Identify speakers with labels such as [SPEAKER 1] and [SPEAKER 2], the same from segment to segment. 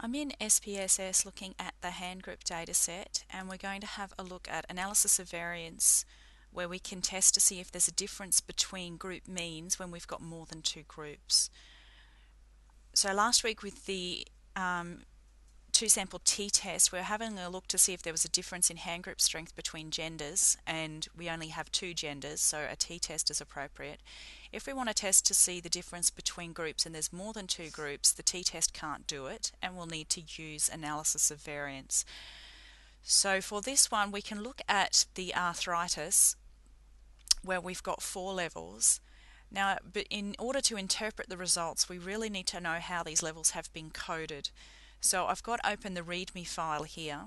[SPEAKER 1] I'm in SPSS looking at the hand grip dataset, and we're going to have a look at analysis of variance where we can test to see if there's a difference between group means when we've got more than two groups. So last week with the two-sample Ttest, we're having a look to see if there was a difference in hand grip strength between genders, and we only have two genders, so a Ttest is appropriate. If we want to test to see the difference between groups and there's more than two groups, the Ttest can't do it, and we'll need to use analysis of variance. So for this one, we can look at the arthritis, where we've got 4 levels. Now, but in order to interpret the results, we really need to know how these levels have been coded. So I've got open the README file here,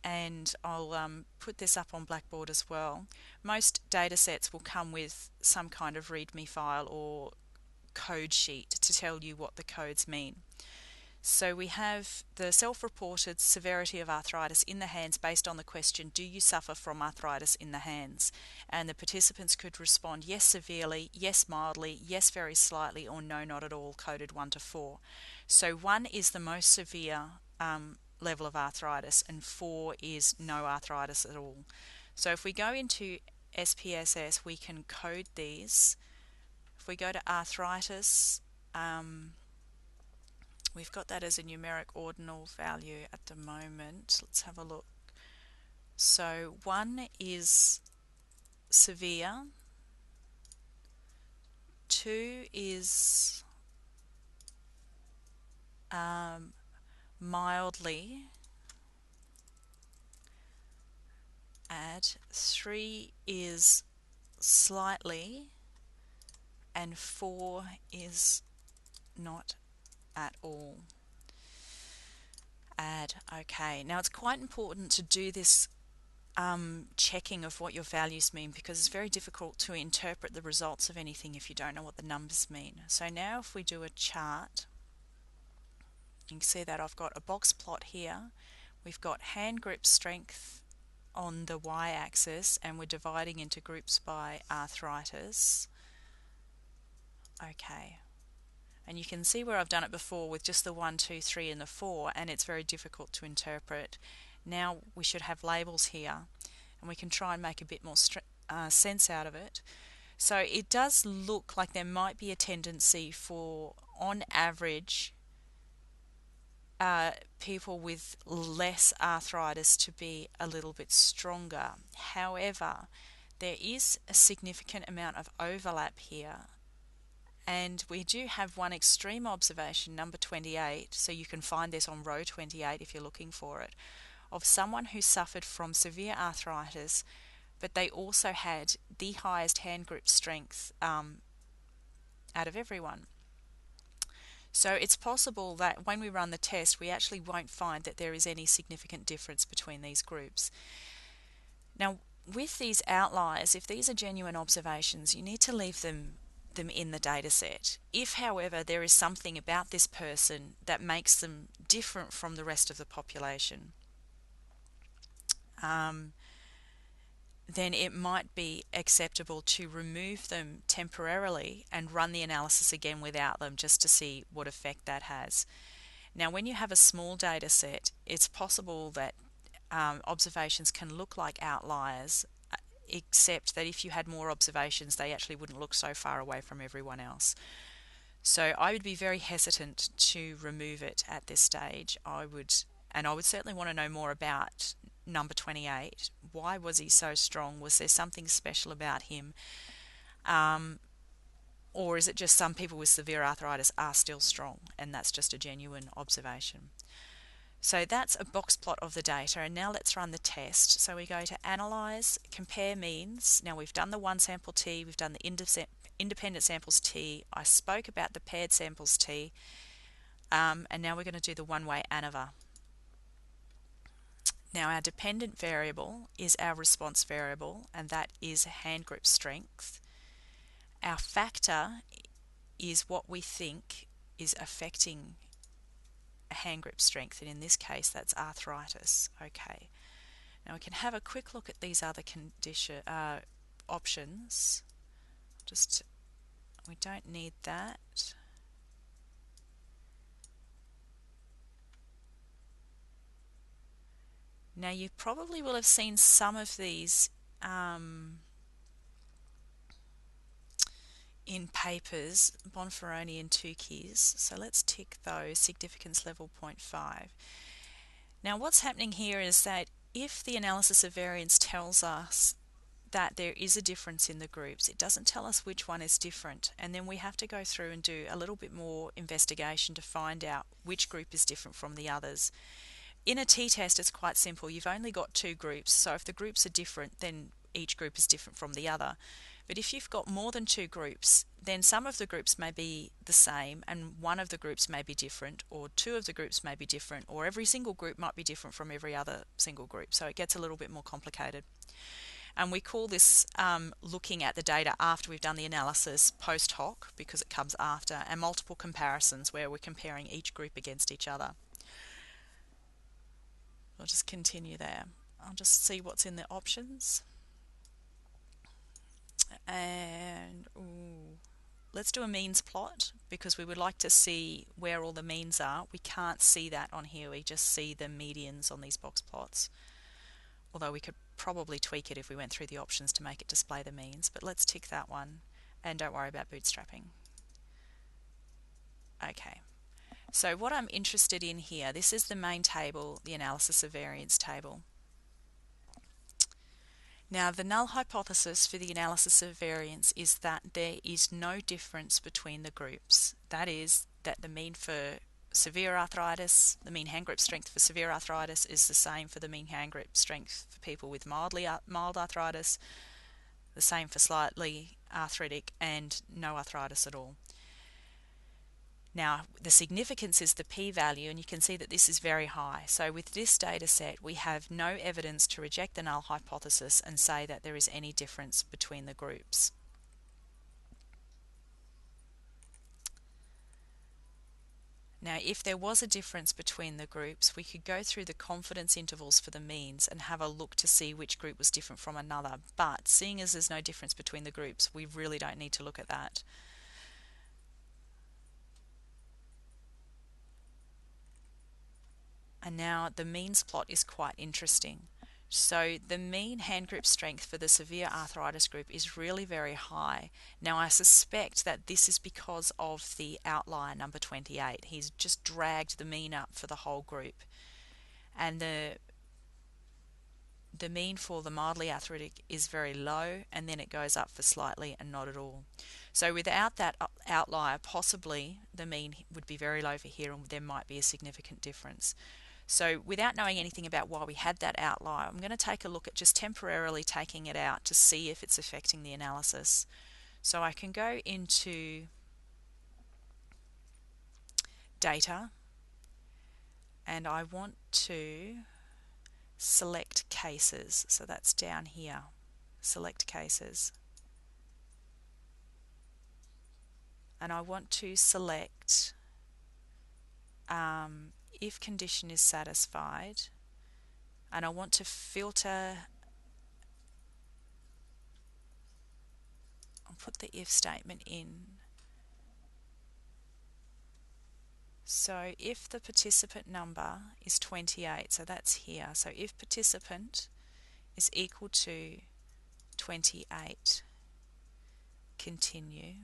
[SPEAKER 1] and I'll put this up on Blackboard as well. Most data sets will come with some kind of README file or code sheet to tell you what the codes mean. So we have the self-reported severity of arthritis in the hands based on the question, do you suffer from arthritis in the hands? And the participants could respond yes severely, yes mildly, yes very slightly, or no not at all, coded 1 to 4. So 1 is the most severe level of arthritis and 4 is no arthritis at all. So if we go into SPSS, we can code these. If we go to arthritis, we've got that as a numeric ordinal value at the moment. Let's have a look. So 1 is severe, 2 is mildly, add, 3 is slightly, and 4 is not at all. Add. Okay, now it's quite important to do this checking of what your values mean, because it's very difficult to interpret the results of anything if you don't know what the numbers mean. So now if we do a chart, you can see that I've got a box plot here. We've got hand grip strength on the y-axis, and we're dividing into groups by arthritis. Okay. And you can see where I've done it before with just the 1, 2, 3 and the 4, and it's very difficult to interpret. Now we should have labels here, and we can try and make a bit more sense out of it. So it does look like there might be a tendency for, on average, people with less arthritis to be a little bit stronger. However, there is a significant amount of overlap here. And we do have one extreme observation, number 28, so you can find this on row 28 if you're looking for it, of someone who suffered from severe arthritis, but they also had the highest hand grip strength out of everyone. So it's possible that when we run the test, we actually won't find that there is any significant difference between these groups. Now, with these outliers, if these are genuine observations, you need to leave them in the data set. If, however, there is something about this person that makes them different from the rest of the population, then it might be acceptable to remove them temporarily and run the analysis again without them, just to see what effect that has. Now, when you have a small data set, it's possible that observations can look like outliers, except that if you had more observations, they actually wouldn't look so far away from everyone else. So I would be very hesitant to remove it at this stage. I would certainly want to know more about number 28. Why was he so strong? Was there something special about him? Or is it just some people with severe arthritis are still strong, and that's just a genuine observation? So that's a box plot of the data, and now let's run the test. So we go to Analyze, Compare Means. Now we've done the one sample T, we've done the independent samples T. I spoke about the paired samples T, and now we're going to do the one-way Anova. Now our dependent variable is our response variable, and that is hand grip strength. Our factor is what we think is affecting hand grip strength, and in this case that's arthritis. Okay, now we can have a quick look at these other options. We don't need that. Now you probably will have seen some of these in papers, Bonferroni and Tukey's. So let's tick those, significance level 0.5. Now what's happening here is that if the analysis of variance tells us that there is a difference in the groups, it doesn't tell us which one is different, and then we have to go through and do a little bit more investigation to find out which group is different from the others. In a t-test it's quite simple. You've only got two groups, so if the groups are different then each group is different from the other. But if you've got more than two groups, then some of the groups may be the same and one of the groups may be different, or two of the groups may be different, or every single group might be different from every other single group. So it gets a little bit more complicated. And we call this looking at the data after we've done the analysis post hoc, because it comes after, and multiple comparisons where we're comparing each group against each other. I'll just continue there. I'll just see what's in the options. And let's do a means plot, because we would like to see where all the means are. We can't see that on here, we just see the medians on these box plots. Although we could probably tweak it if we went through the options to make it display the means, but let's tick that one and don't worry about bootstrapping. Okay, so what I'm interested in here, this is the main table, the analysis of variance table. Now the null hypothesis for the analysis of variance is that there is no difference between the groups. That is, that the mean for severe arthritis, the mean hand grip strength for severe arthritis is the same for the mean hand grip strength for people with mild arthritis, the same for slightly arthritic, and no arthritis at all. Now the significance is the p-value, and you can see that this is very high. So with this data set we have no evidence to reject the null hypothesis and say that there is any difference between the groups. Now if there was a difference between the groups, we could go through the confidence intervals for the means and have a look to see which group was different from another, but seeing as there's no difference between the groups, we really don't need to look at that. And now the means plot is quite interesting. So the mean hand grip strength for the severe arthritis group is really very high. Now I suspect that this is because of the outlier number 28. He's just dragged the mean up for the whole group. And the mean for the mildly arthritic is very low, and then it goes up for slightly and not at all. So without that outlier, possibly the mean would be very low for here and there might be a significant difference. So without knowing anything about why we had that outlier, I'm going to take a look at just temporarily taking it out to see if it's affecting the analysis. So I can go into data and I want to select cases. So that's down here, select cases. And I want to select if condition is satisfied, and I want to filter. I'll put the if statement in. So if the participant number is 28, so that's here, so if participant is equal to 28, continue.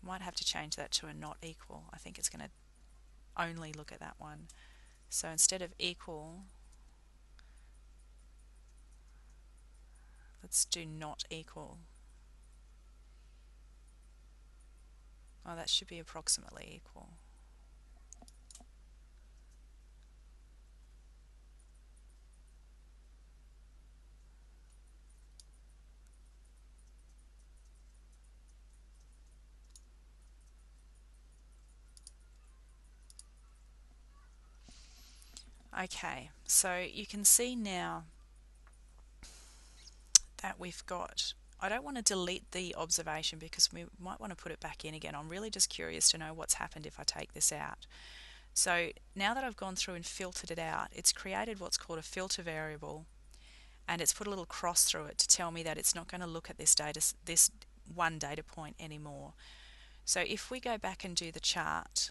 [SPEAKER 1] Might have to change that to a not equal. I think it's going to only look at that one. So instead of equal, let's do not equal. Oh, that should be approximately equal. Okay, so you can see now that we've got, I don't want to delete the observation because we might want to put it back in again. I'm really just curious to know what's happened if I take this out. So now that I've gone through and filtered it out, it's created what's called a filter variable, and it's put a little cross through it to tell me that it's not going to look at this one data point anymore. So if we go back and do the chart,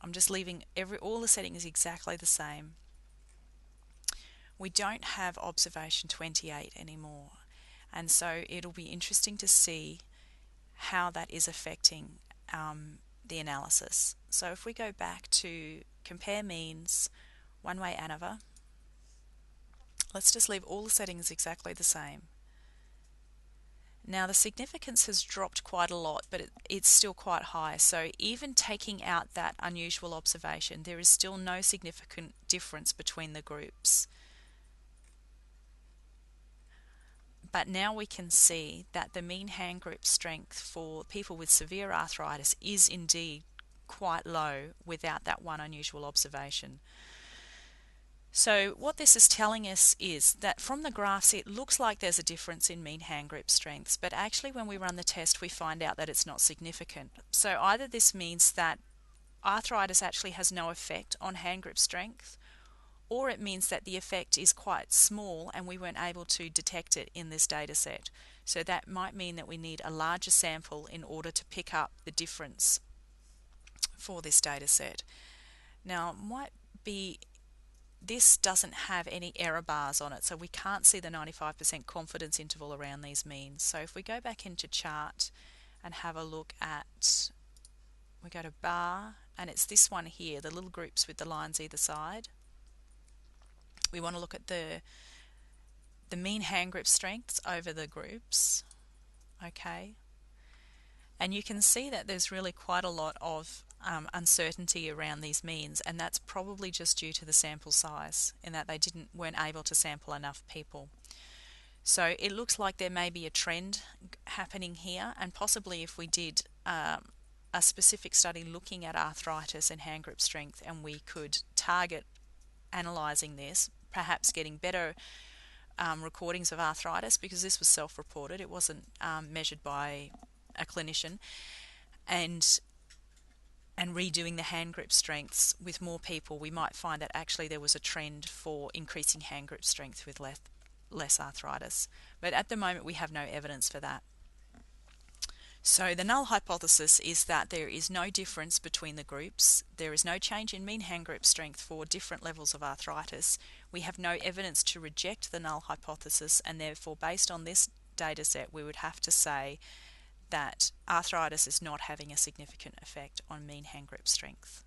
[SPEAKER 1] I'm just leaving all the settings exactly the same. We don't have observation 28 anymore, and so it'll be interesting to see how that is affecting the analysis. So if we go back to compare means, one-way Anova, let's just leave all the settings exactly the same. Now the significance has dropped quite a lot, but it's still quite high. So even taking out that unusual observation, there is still no significant difference between the groups. But now we can see that the mean hand grip strength for people with severe arthritis is indeed quite low without that one unusual observation. So what this is telling us is that from the graphs it looks like there's a difference in mean hand grip strengths, but actually when we run the test we find out that it's not significant. So either this means that arthritis actually has no effect on hand grip strength, or it means that the effect is quite small and we weren't able to detect it in this data set. So that might mean that we need a larger sample in order to pick up the difference for this data set. Now, this doesn't have any error bars on it, so we can't see the 95% confidence interval around these means. So if we go back into chart and have a look at, we go to bar, and it's this one here, the little groups with the lines either side. We want to look at the mean hand grip strengths over the groups, okay? And you can see that there's really quite a lot of uncertainty around these means, and that's probably just due to the sample size, in that they weren't able to sample enough people. So it looks like there may be a trend happening here, and possibly if we did a specific study looking at arthritis and hand grip strength, and we could target analysing this, perhaps getting better recordings of arthritis, because this was self-reported, it wasn't measured by a clinician, and redoing the hand grip strengths with more people, we might find that actually there was a trend for increasing hand grip strength with less arthritis. But at the moment we have no evidence for that. So the null hypothesis is that there is no difference between the groups. There is no change in mean hand grip strength for different levels of arthritis. We have no evidence to reject the null hypothesis, and therefore based on this data set we would have to say that arthritis is not having a significant effect on mean hand grip strength.